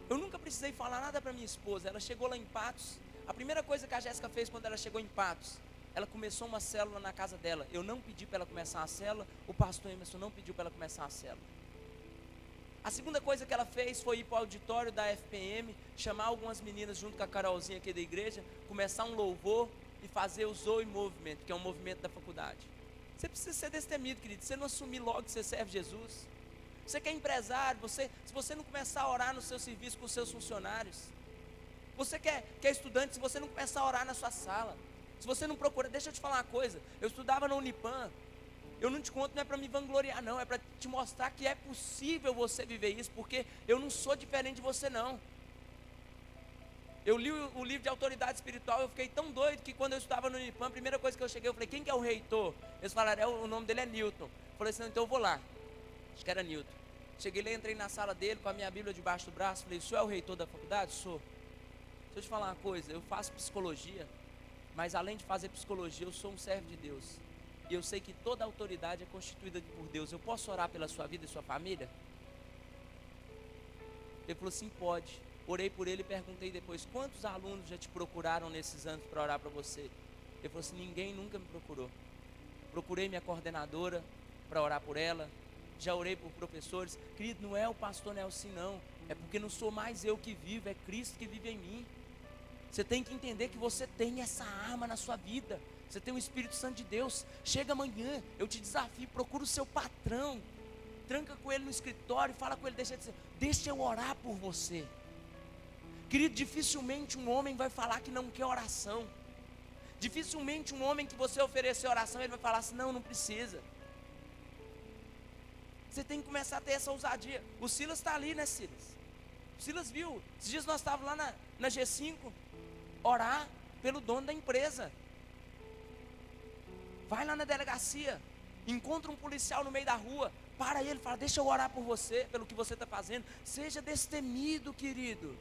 Eu nunca precisei falar nada para minha esposa. Ela chegou lá em Patos. A primeira coisa que a Jéssica fez quando ela chegou em Patos, ela começou uma célula na casa dela. Eu não pedi para ela começar a célula, o pastor Emerson não pediu para ela começar a célula. A segunda coisa que ela fez foi ir para o auditório da FPM, chamar algumas meninas junto com a Carolzinha aqui da igreja, começar um louvor e fazer o Zoe Movement, que é um movimento da faculdade. Você precisa ser destemido, querido. Você não assumir logo que você serve Jesus. Você que é empresário, se você não começar a orar no seu serviço com os seus funcionários. Você que é estudante, se você não começar a orar na sua sala. Se você não procura, deixa eu te falar uma coisa. Eu estudava na Unipam. Eu não te conto, não é para me vangloriar não, é para te mostrar que é possível você viver isso, porque eu não sou diferente de você não. Eu li o livro de autoridade espiritual, eu fiquei tão doido que quando eu estudava no Unipam, a primeira coisa que eu cheguei, eu falei: quem que é o reitor? Eles falaram: o nome dele é Newton. Eu falei assim: então eu vou lá. Acho que era Newton. Cheguei lá, entrei na sala dele com a minha Bíblia debaixo do braço, falei: o senhor é o reitor da faculdade? Sou. Deixa eu te falar uma coisa, eu faço psicologia, mas além de fazer psicologia, eu sou um servo de Deus. E eu sei que toda autoridade é constituída por Deus. Eu posso orar pela sua vida e sua família? Ele falou: sim, pode. Orei por ele e perguntei depois: quantos alunos já te procuraram nesses anos para orar para você? Ele falou assim: ninguém nunca me procurou. Procurei minha coordenadora para orar por ela. Já orei por professores. Querido, não é o pastor Nelson não. É porque não sou mais eu que vivo, é Cristo que vive em mim. Você tem que entender que você tem essa arma na sua vida. Você tem o Espírito Santo de Deus. Chega amanhã, eu te desafio, procura o seu patrão. Tranca com ele no escritório e fala com ele: deixa eu orar por você. Querido, dificilmente um homem vai falar que não quer oração. Dificilmente um homem que você oferecer oração, ele vai falar assim: não precisa. Você tem que começar a ter essa ousadia. O Silas está ali, né, Silas? O Silas viu. Esses dias nós estávamos lá na G5, orar pelo dono da empresa. Vai lá na delegacia, encontra um policial no meio da rua, para ele, fala: deixa eu orar por você, pelo que você está fazendo. Seja destemido, querido.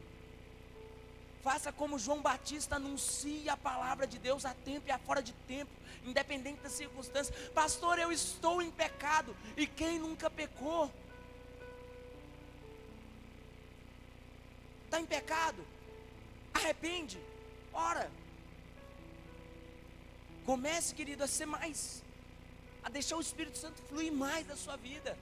Faça como João Batista, anuncie a palavra de Deus a tempo e a fora de tempo, independente das circunstâncias. Pastor, eu estou em pecado. E quem nunca pecou? Está em pecado? Arrepende. Ora, comece, querido, a ser mais, a deixar o Espírito Santo fluir mais na sua vida.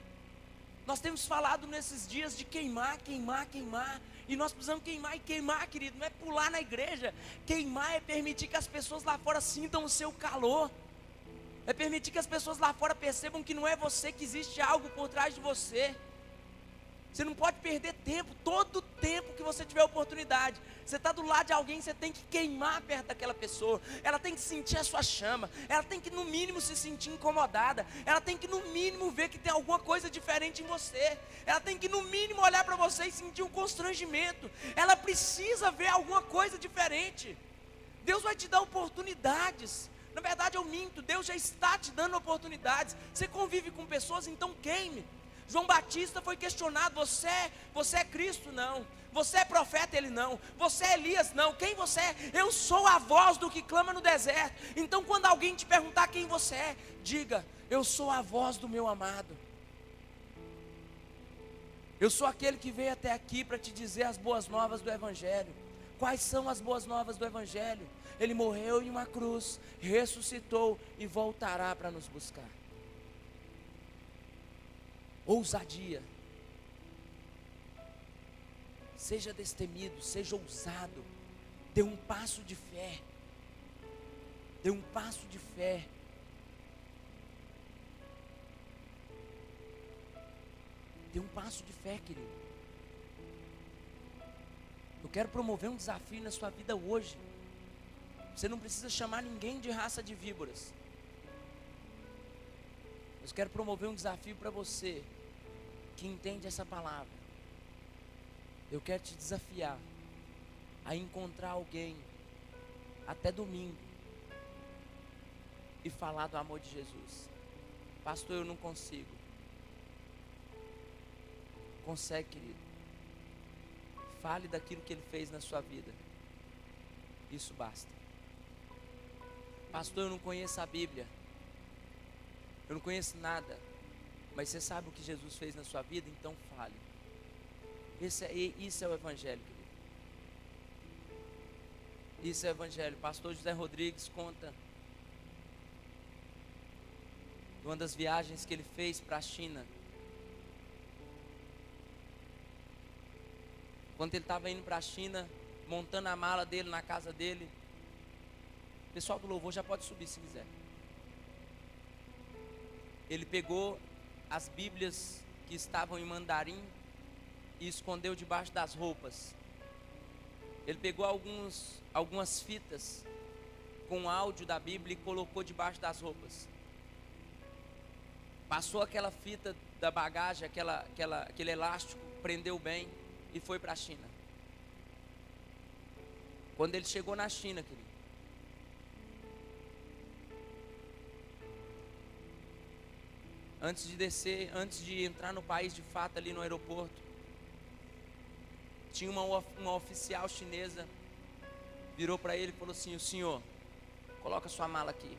Nós temos falado nesses dias de queimar, queimar, queimar. E nós precisamos queimar e queimar, querido. Não é pular na igreja. Queimar é permitir que as pessoas lá fora sintam o seu calor. É permitir que as pessoas lá fora percebam que não é você, que existe algo por trás de você. Você não pode perder tempo, todo tempo que você tiver oportunidade. Você está do lado de alguém, você tem que queimar perto daquela pessoa. Ela tem que sentir a sua chama. Ela tem que no mínimo se sentir incomodada. Ela tem que no mínimo ver que tem alguma coisa diferente em você. Ela tem que no mínimo olhar para você e sentir um constrangimento. Ela precisa ver alguma coisa diferente. Deus vai te dar oportunidades. Na verdade eu minto, Deus já está te dando oportunidades. Você convive com pessoas, então queime. João Batista foi questionado: você é Cristo? Não. Você é profeta? Ele não. Você é Elias? Não. Quem você é? Eu sou a voz do que clama no deserto. Então quando alguém te perguntar quem você é, diga: eu sou a voz do meu amado. Eu sou aquele que veio até aqui para te dizer as boas novas do Evangelho. Quais são as boas novas do Evangelho? Ele morreu em uma cruz, ressuscitou e voltará para nos buscar. Ousadia. Seja destemido, seja ousado. Dê um passo de fé. Dê um passo de fé. Dê um passo de fé, querido. Eu quero promover um desafio na sua vida hoje. Você não precisa chamar ninguém de raça de víboras. Eu quero promover um desafio para você que entende essa palavra. Eu quero te desafiar a encontrar alguém até domingo e falar do amor de Jesus. Pastor, eu não consigo. Consegue, querido. Fale daquilo que Ele fez na sua vida. Isso basta. Pastor, eu não conheço a Bíblia. Eu não conheço nada, mas você sabe o que Jesus fez na sua vida, então fale. Isso é o Evangelho, querido. Isso é o Evangelho. Pastor José Rodrigues conta de uma das viagens que ele fez para a China. Quando ele estava indo para a China, montando a mala dele na casa dele. O pessoal do louvor já pode subir se quiser. Ele pegou as Bíblias que estavam em mandarim e escondeu debaixo das roupas. Ele pegou algumas fitas com áudio da Bíblia e colocou debaixo das roupas. Passou aquela fita da bagagem, aquele elástico, prendeu bem e foi para a China. Quando ele chegou na China, querido, antes de descer, antes de entrar no país de fato ali no aeroporto, tinha uma oficial chinesa, virou para ele e falou assim: o senhor, coloca sua mala aqui.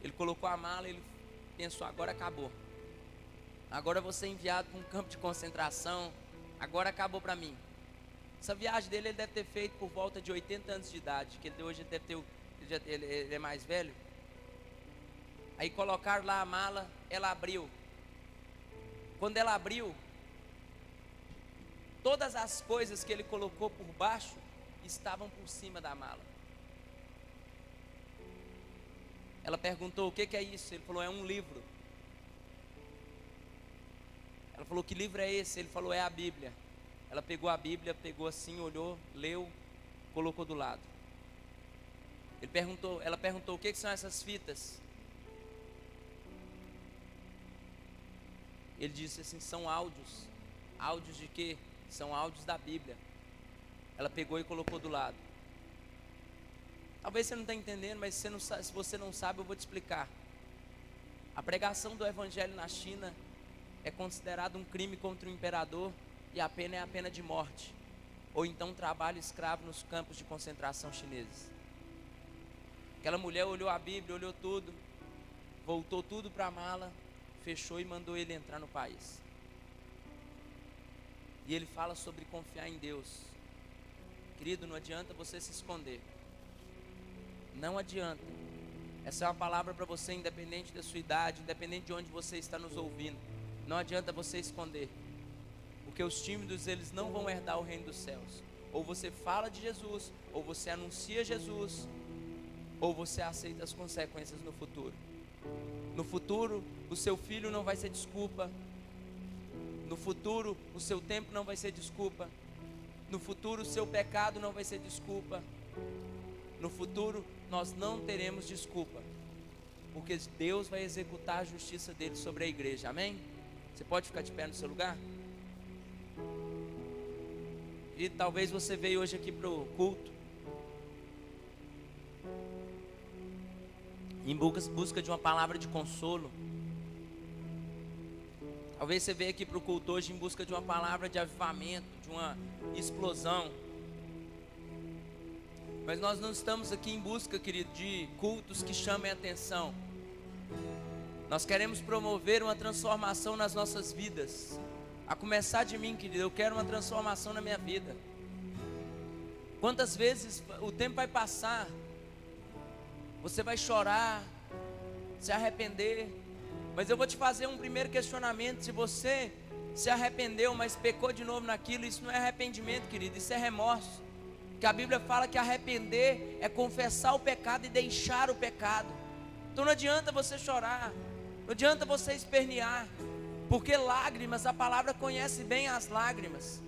Ele colocou a mala e ele pensou: agora acabou. Agora eu vou ser enviado para um campo de concentração, agora acabou para mim. Essa viagem dele ele deve ter feito por volta de 80 anos de idade, que ele hoje deve ter, ele é mais velho. Aí colocaram lá a mala, ela abriu. Quando ela abriu, todas as coisas que ele colocou por baixo estavam por cima da mala. Ela perguntou: o que é isso? Ele falou: é um livro. Ela falou: que livro é esse? Ele falou: é a Bíblia. Ela pegou a Bíblia, pegou assim, olhou, leu, colocou do lado. Ela perguntou: o que são essas fitas? Ele disse assim: são áudios. Áudios de quê? São áudios da Bíblia. Ela pegou e colocou do lado. Talvez você não está entendendo, mas se você não sabe, eu vou te explicar. A pregação do Evangelho na China é considerado um crime contra o imperador e a pena é a pena de morte, ou então trabalho escravo nos campos de concentração chineses. Aquela mulher olhou a Bíblia, olhou tudo, voltou tudo para a mala, fechou e mandou ele entrar no país. E ele fala sobre confiar em Deus. Querido, não adianta você se esconder. Não adianta. Essa é uma palavra para você, independente da sua idade, independente de onde você está nos ouvindo. Não adianta você esconder. Porque os tímidos, eles não vão herdar o reino dos céus. Ou você fala de Jesus, ou você anuncia Jesus, ou você aceita as consequências no futuro. No futuro, o seu filho não vai ser desculpa. No futuro, o seu tempo não vai ser desculpa. No futuro, o seu pecado não vai ser desculpa. No futuro, nós não teremos desculpa, porque Deus vai executar a justiça dele sobre a igreja, amém? Você pode ficar de pé no seu lugar? E talvez você veio hoje aqui para o culto em busca de uma palavra de consolo. Talvez você veio aqui para o culto hoje em busca de uma palavra de avivamento, de uma explosão. Mas nós não estamos aqui em busca, querido, de cultos que chamem a atenção. Nós queremos promover uma transformação nas nossas vidas. A começar de mim, querido, eu quero uma transformação na minha vida. Quantas vezes o tempo vai passar, você vai chorar, se arrepender, mas eu vou te fazer um primeiro questionamento. Se você se arrependeu, mas pecou de novo naquilo, isso não é arrependimento, querido, isso é remorso. Que a Bíblia fala que arrepender é confessar o pecado e deixar o pecado. Então não adianta você chorar, não adianta você espernear, porque lágrimas, a palavra conhece bem as lágrimas.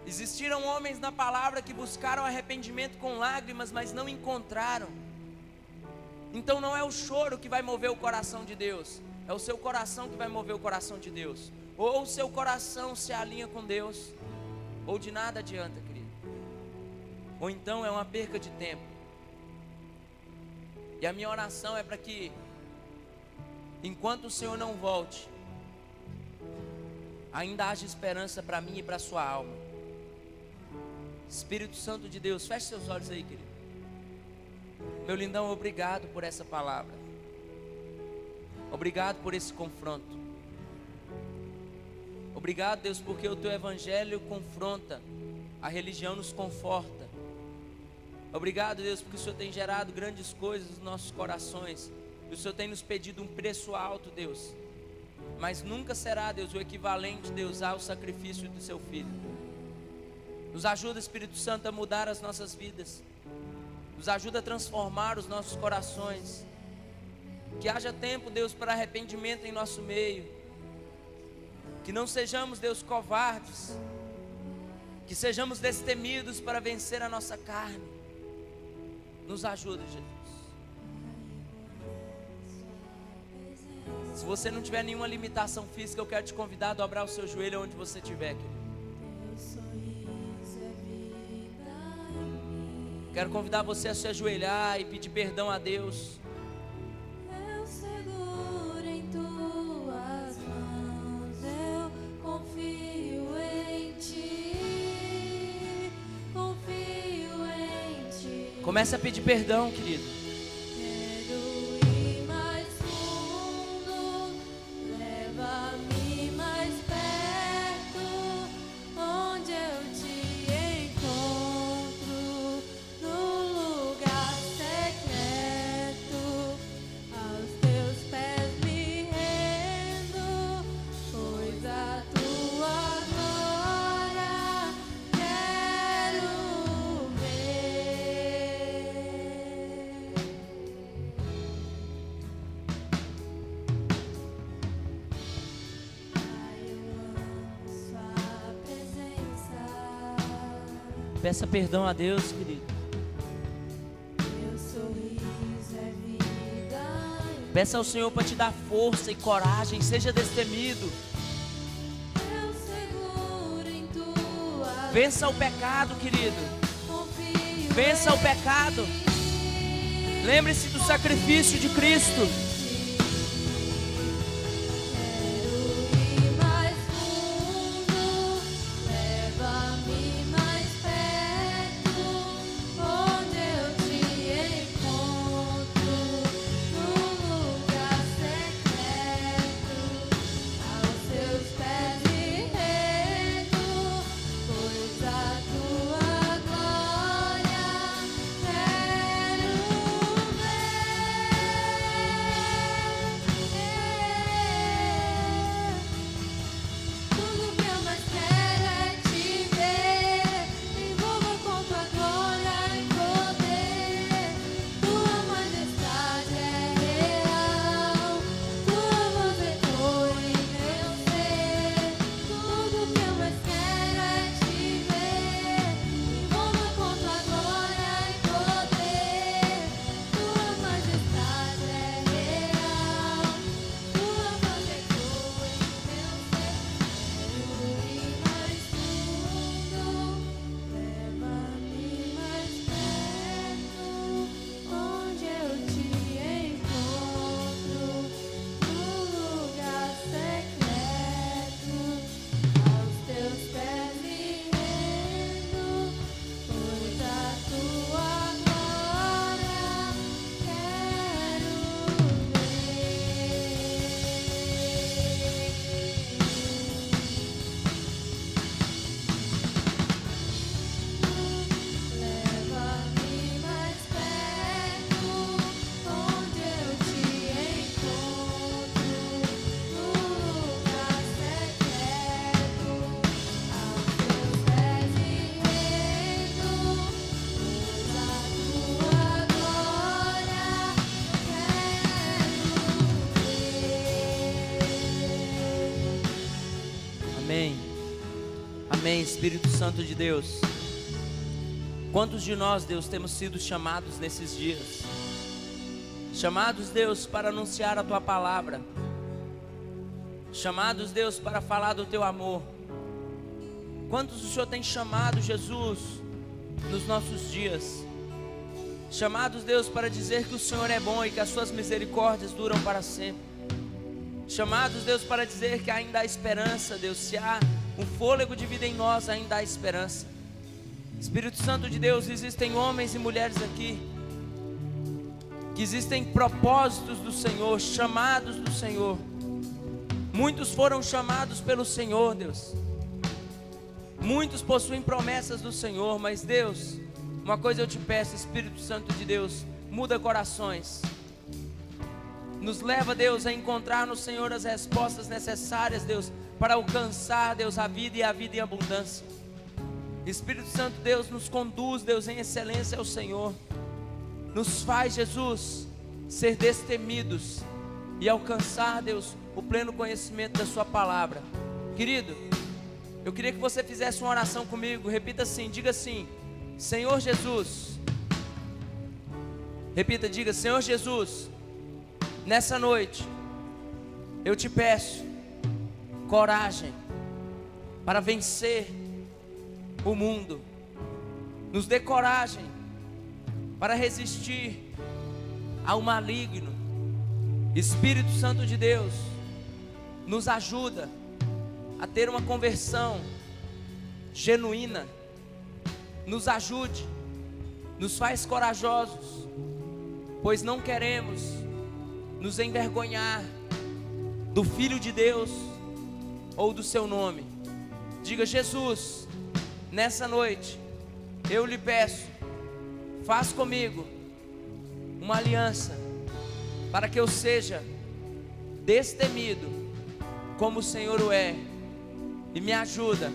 Existiram homens na palavra que buscaram arrependimento com lágrimas, mas não encontraram. Então não é o choro que vai mover o coração de Deus, é o seu coração que vai mover o coração de Deus. Ou o seu coração se alinha com Deus, ou de nada adianta, querido. Ou então é uma perca de tempo. E a minha oração é para que, enquanto o Senhor não volte, ainda haja esperança para mim e para a sua alma. Espírito Santo de Deus, feche seus olhos aí, querido. Meu lindão, obrigado por essa palavra. Obrigado por esse confronto. Obrigado, Deus, porque o teu evangelho confronta, a religião nos conforta. Obrigado, Deus, porque o Senhor tem gerado grandes coisas nos nossos corações. E o Senhor tem nos pedido um preço alto, Deus. Mas nunca será, Deus, o equivalente, Deus, ao sacrifício do seu Filho. Nos ajuda, Espírito Santo, a mudar as nossas vidas. Nos ajuda a transformar os nossos corações. Que haja tempo, Deus, para arrependimento em nosso meio. Que não sejamos, Deus, covardes. Que sejamos destemidos para vencer a nossa carne. Nos ajuda, Jesus. Se você não tiver nenhuma limitação física, eu quero te convidar a dobrar o seu joelho onde você estiver, querido. Quero convidar você a se ajoelhar e pedir perdão a Deus. Eu seguro em tuas mãos, eu confio em ti, confio em ti. Comece a pedir perdão, querido. Quero ir mais fundo, leva-me mais perto, onde eu te encontro, no lugar secreto, aos teus pés me rendo, pois a tua glória quero ver. Pai, eu amo sua presença. Peça perdão a Deus, querido. Teu sorriso é vida em mim. Peça ao Senhor para te dar força e coragem. Seja destemido. Eu seguro em tua Vença o pecado, querido. confio Vença o em pecado. ti. Lembre-se do sacrifício de Cristo. Quero ir mais fundo, leva-me mais perto, onde eu te encontro, no lugar secreto, aos teus pés me rendo, pois a tua glória Amém. Amém, Espírito Santo de Deus. Quantos de nós, Deus, temos sido chamados nesses dias? Chamados, Deus, para anunciar a Tua palavra. Chamados, Deus, para falar do Teu amor. Quantos o Senhor tem chamado, Jesus, nos nossos dias? Chamados, Deus, para dizer que o Senhor é bom e que as Suas misericórdias duram para sempre. Chamados, Deus, para dizer que ainda há esperança, Deus. Se há um fôlego de vida em nós, ainda há esperança. Espírito Santo de Deus, existem homens e mulheres aqui que existem propósitos do Senhor, chamados do Senhor. Muitos foram chamados pelo Senhor, Deus. Muitos possuem promessas do Senhor, mas Deus, uma coisa eu te peço, Espírito Santo de Deus, muda corações. Nos leva, Deus, a encontrar no Senhor as respostas necessárias, Deus, para alcançar, Deus, a vida e a vida em abundância. Espírito Santo, Deus, nos conduz, Deus, em excelência ao Senhor. Nos faz, Jesus, ser destemidos e alcançar, Deus, o pleno conhecimento da Sua palavra. Querido, eu queria que você fizesse uma oração comigo. Repita assim, diga assim: Senhor Jesus. Repita, diga: Senhor Jesus, nessa noite eu te peço coragem para vencer o mundo. Nos dê coragem para resistir ao maligno. Espírito Santo de Deus, nos ajuda a ter uma conversão genuína. Nos ajude, nos faz corajosos, pois não queremos nos envergonhar do Filho de Deus ou do seu nome. Diga: Jesus, nessa noite eu lhe peço, faz comigo uma aliança para que eu seja destemido como o Senhor o é, e me ajuda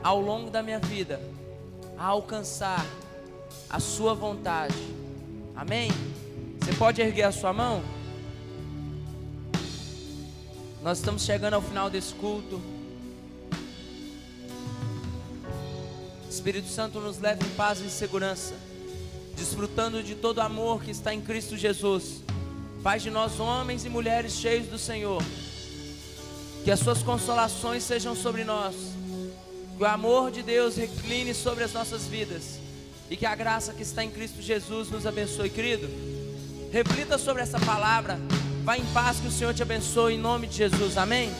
ao longo da minha vida a alcançar a Sua vontade. Amém? Você pode erguer a sua mão? Nós estamos chegando ao final desse culto. Espírito Santo, nos leva em paz e segurança, desfrutando de todo o amor que está em Cristo Jesus. Faz de nós homens e mulheres cheios do Senhor. Que as Suas consolações sejam sobre nós. Que o amor de Deus recline sobre as nossas vidas. E que a graça que está em Cristo Jesus nos abençoe. Querido, reflita sobre essa palavra. Vá em paz, que o Senhor te abençoe em nome de Jesus. Amém?